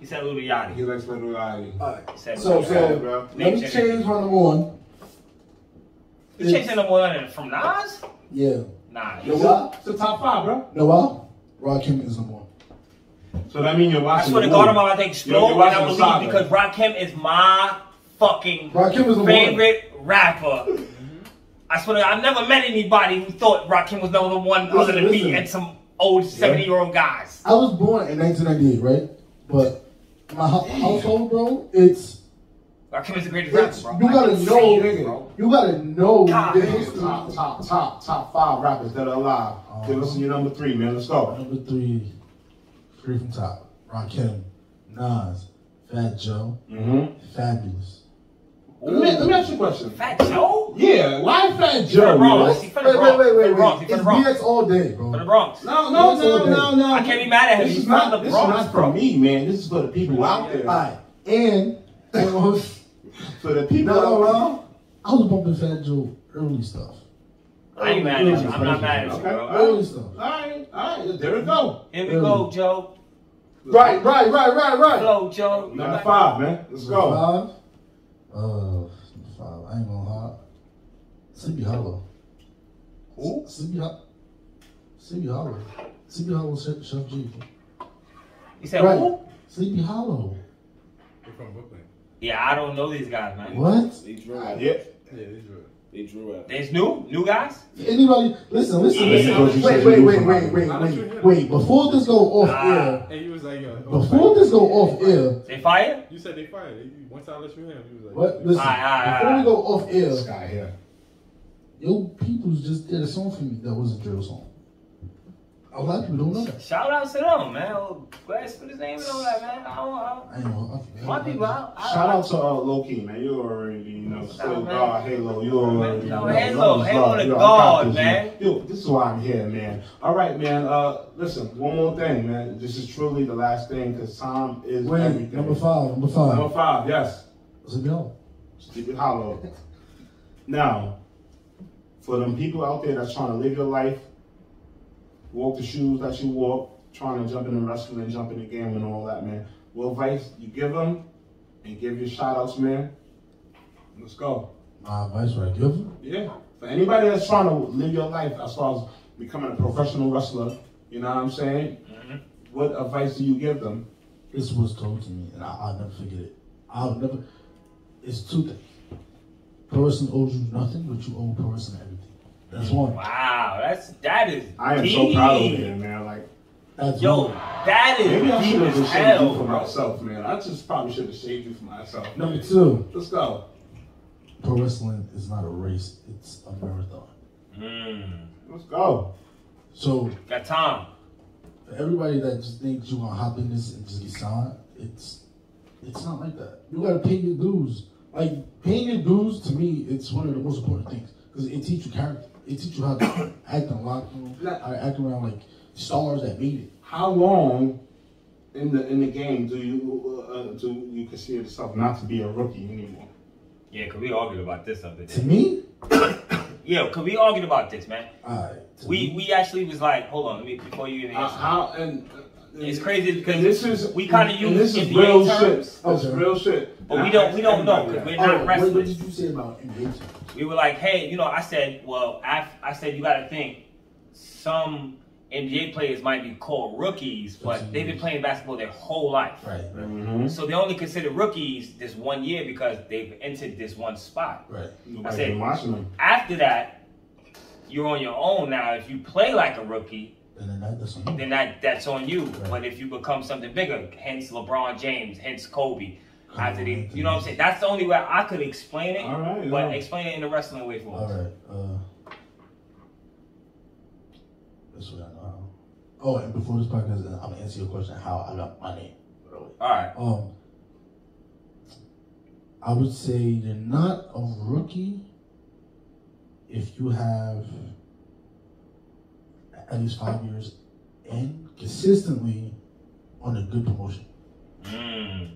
He said Lil Yachty. He likes Lil Yachty. Alright. So, let me change my number 1. You changed number 1 from Nas? Yeah. Nah. You know what? It's the top 5, bro. You know what? Rakim is number 1. So that means you're watching. I swear to God, I'm about to explode, and I believe because Rakim is my fucking favorite rapper. I swear to God, I've never met anybody who thought Rakim was number 1 other than me and some old 70-year-old guys. I was born in 1998, right? But my household, bro, it's. Rakim is the greatest rapper, bro. You gotta know, nigga. You gotta know the history. Top 5 rappers that are alive. Give us your number 3, man. Let's go. Number 3 from top. Rakim, Nas, Fat Joe, Fabulous. Let me ask you a question. Fat Joe? Yeah, why Fat Joe? Wait. It's BX all day, bro. For the Bronx. No. I can't be mad at him. This He's is not from the Bronx, for me, man. This is for the people out there. Alright, and for the people out there. I was bumping Fat Joe early stuff. I ain't mad at you. I'm not mad at you, bro. Early stuff. Alright. There we go. Here we go, Joe. Right. Hello, Joe. Number 5, man. Let's go. 5. I ain't gonna lie. Sleepy Hollow. Who? Sleepy Hollow. Sleepy Hollow, Chef G. You said who? Sleepy Hollow. They're from Brooklyn. Yeah, I don't know these guys, man. What? They drew out. Yeah. They drew out. There's new guys? Anybody? Listen. Wait. Before this go off air. And he was like, before this go off air. They fired? You said they fired. Once I let you in, he was like, what? Listen. Before we go off air. This guy here. Yo, peoples just did a song for me that was a drill song. A lot of people don't know that. Shout out to them, man. Glad for his name and all that, man. I know. My people out. Shout out to Low-Key, man. You already know. Still God, Halo. You already know. Halo the God, man. Yo, this is why I'm here, man. All right, man. Listen, one more thing, man. This is truly the last thing because time is everything. Number 5. Number 5, yes. Sleepy Hollow. Sleepy Hollow. Now, for them people out there that's trying to live your life, walk the shoes that you walk, trying to jump into wrestling, jump in the game and all that, man. What advice you give them and give your shout outs, man? Let's go. My advice what I give them? Yeah. For anybody that's trying to live your life as far as becoming a professional wrestler, you know what I'm saying? What advice do you give them? This was told to me and I'll never forget it. It's 2 things. Person owes you nothing, but you owe a person everything. That's 1. Wow, that is. I am deep. so proud of you, man. Like, that's yo, 1. that is maybe I deep should have as just shaved hell, you for bro. myself, man. I just probably should have shaved you for myself. Number 2. Let's go. Pro wrestling is not a race; it's a marathon. Let's go. So, got time. For everybody that just thinks you gonna hop in this and just get signed, it's not like that. You gotta pay your dues. Like paying your dues to me, it's one of the most important things because it teaches you character. It teaches you how to act in locker room, how to act around like stars that made it. How long in the game do you consider yourself not to be a rookie anymore? Yeah, cause we argued about this other day. To me? Yeah, cause we argued about this, man. Alright. We actually was like, hold on, before you even answer. It's crazy because this is we kind of use this is NBA real terms. shit. It's real shit. But we don't know because we're not wrestlers. What did you say about NBA terms? We were like, hey, you know, I said you got to think some NBA players might be called rookies, but they've been playing basketball their whole life. Right. Mm-hmm. So they only consider rookies this 1 year because they've entered this one spot. Right. I said, after that, you're on your own now. If you play like a rookie, then that's on you. Then that's on you. Right. But if you become something bigger, hence LeBron James, hence Kobe, after they, you know what I'm saying? That's the only way I could explain it. All right, but explain it in the wrestling way for us. All right. That's what I know how. Oh, and before this podcast, I'm gonna answer your question how I got my name. All right. I would say you're not a rookie if you have at least 5 years and consistently on a good promotion.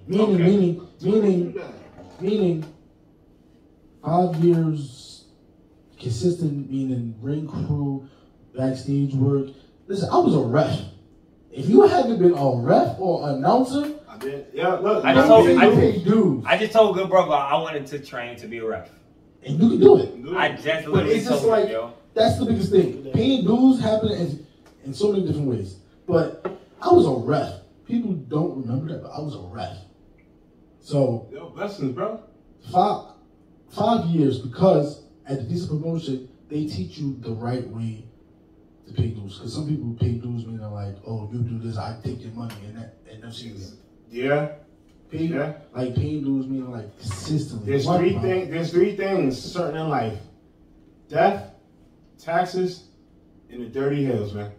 Meaning 5 years consistent, meaning ring crew, backstage work. Listen, I was a ref. If you haven't been a ref or announcer, I did. Yeah, look. I just told good brother I wanted to train to be a ref. And you can do it. I just literally told him, yo. That's the biggest thing. Paying dues happen in so many different ways. But I was a ref. People don't remember that, but I was a ref. So, yo, blessings, bro. 5 years, because at the decent promotion, they teach you the right way to pay dues. Because some people pay dues meaning like, oh, you do this, I take your money, and that's it. Yeah. Like paying dues meaning like consistently. There's three things certain in life: death, taxes, and the dirty hills, man.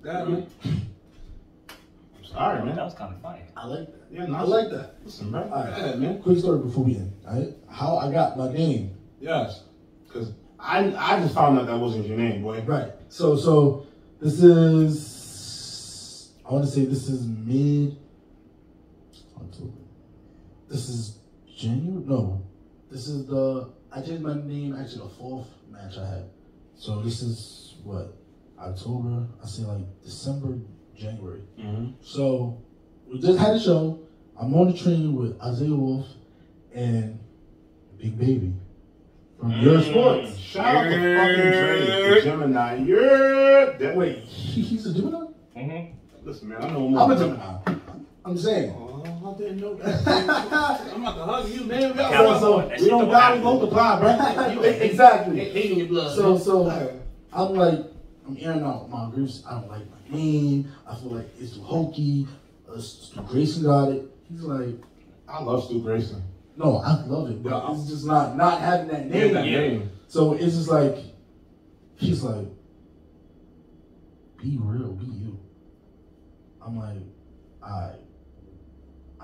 That man. I'm sorry, man. That was kind of funny. I like that. Yeah, no, I like that. Listen, bro. All right, man. Quick story before we end. All right, how I got my name. Yes, because I just found out that wasn't your name, boy. Right. So this is, I want to say this is mid-October. This is January? No. This is I changed my name actually the 4th match I had. So this is what? October, I say like December, January. So we just had a show. I'm on the train with Isaiah Wolf and Big Baby from Your Sports. Shout out to fucking Dre, the Gemini. Yeah. Wait, he's a Gemini? Listen, man, I know more. I'm a Gemini. I'm saying. Oh, I didn't know that. I'm about to hug you, man. We don't die, we multiply, bro. Exactly. Hating your blood. So I'm like, I'm airing out my griefs. I don't like my name. I feel like it's too hokey. Stu Grayson got it. He's like, I love Stu Grayson. No, I love it, but it's just not having that name. So it's just like, he's like, be real, be you. I'm like, I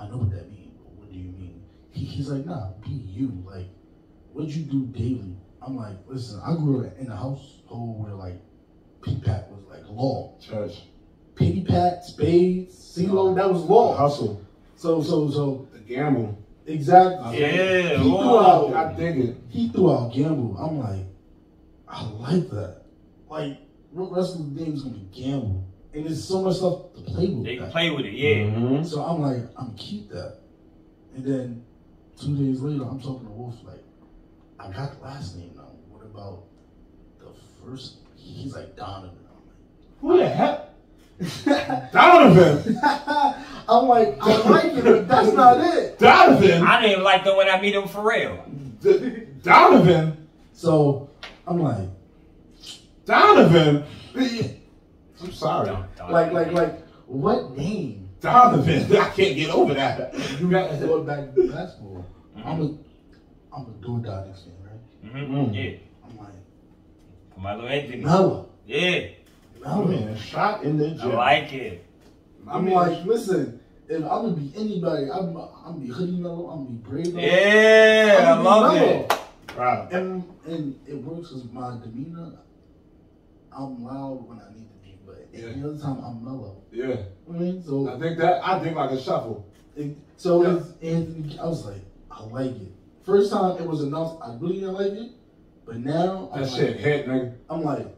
know what that means, but what do you mean? He's like, nah, be you. Like, what'd you do daily? I'm like, listen, I grew up in a household where like pity pat was like law. Church. Pity pat, spades, CeeLo, that was law. Hustle. So the gamble. Exactly. Yeah. I dig it. He threw out gamble. I'm like, I like that. Like, what rest of the game is gonna be gamble. And there's so much stuff to play with. They can play with it, yeah. So I'm like, I'm gonna keep that. And then 2 days later, I'm talking to Wolf, like, I got the last name now. What about the first? He's like, Donovan. I'm like, who the heck? Donovan. I'm like, I like it, but that's not it. Donovan. I didn't even like them when I meet him for real. Donovan. So I'm like, Donovan. I'm sorry. Like, what name? Donovan. I can't get over that. You got to go back to basketball. I'm a do or die next game, right? Yeah. I'm like, Carmelo Anthony. Melo. Yeah. Man, shot in the gym. I like it. I'm like, listen, if I'm gonna be anybody, I'm gonna be Hoodie Melo, I'm gonna be Brave Melo. Yeah, I love it. Right. And it works because my demeanor, I'm loud when I need to be, but any other time I'm mellow. Yeah. You know what I mean? So I think like a shuffle. So it's Anthony. I was like, I like it. First time it was announced, I really didn't like it, but now that shit hit, nigga. I'm like,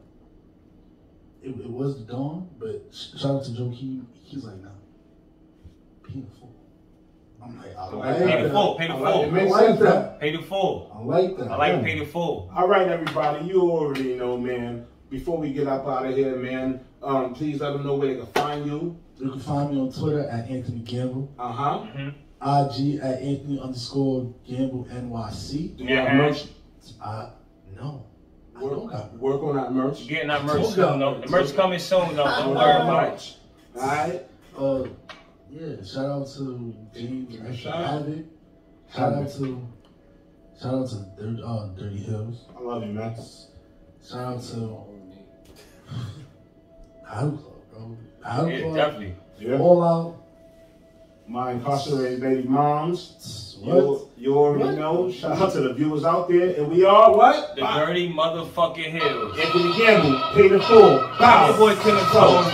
it was the dawn, but shout out to Joe Key. He's like, nah, pay the full. I'm like, I like pay the that. full. Pay the full. I like that. Pay the full. I like that. I like pay the full. All right, everybody, you already know, man. Before we get up out of here, man, please let them know where they can find you. You can find me on Twitter at Anthony Gamble. IG at Anthony_Gamble NYC. Do you have merch? No. I don't got merch. Work on that merch. Getting that merch soon, though. The merch coming soon, though. Don't worry about it. All right. Yeah. Shout out to James and Shout out to DirtyHeelz. I love you, man. Shout out to Battle Club, bro. Battle Club. Definitely. Yeah. All out. My incarcerated baby moms. You already know. Shout out to the viewers out there. And we are what? The Dirty motherfucking Hills. Anthony Gamble, paid in full. Bow. Your boy Killer Tones.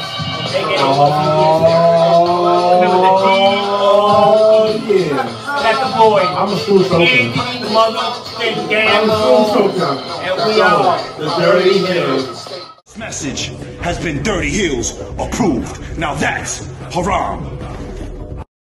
Oh, yeah. That's the boy. I'm a school choker. Anthony motherfucking Gamble. I'm a school choker. And we are the Dirty Hills. This message has been DirtyHeelz approved. Now that's haram.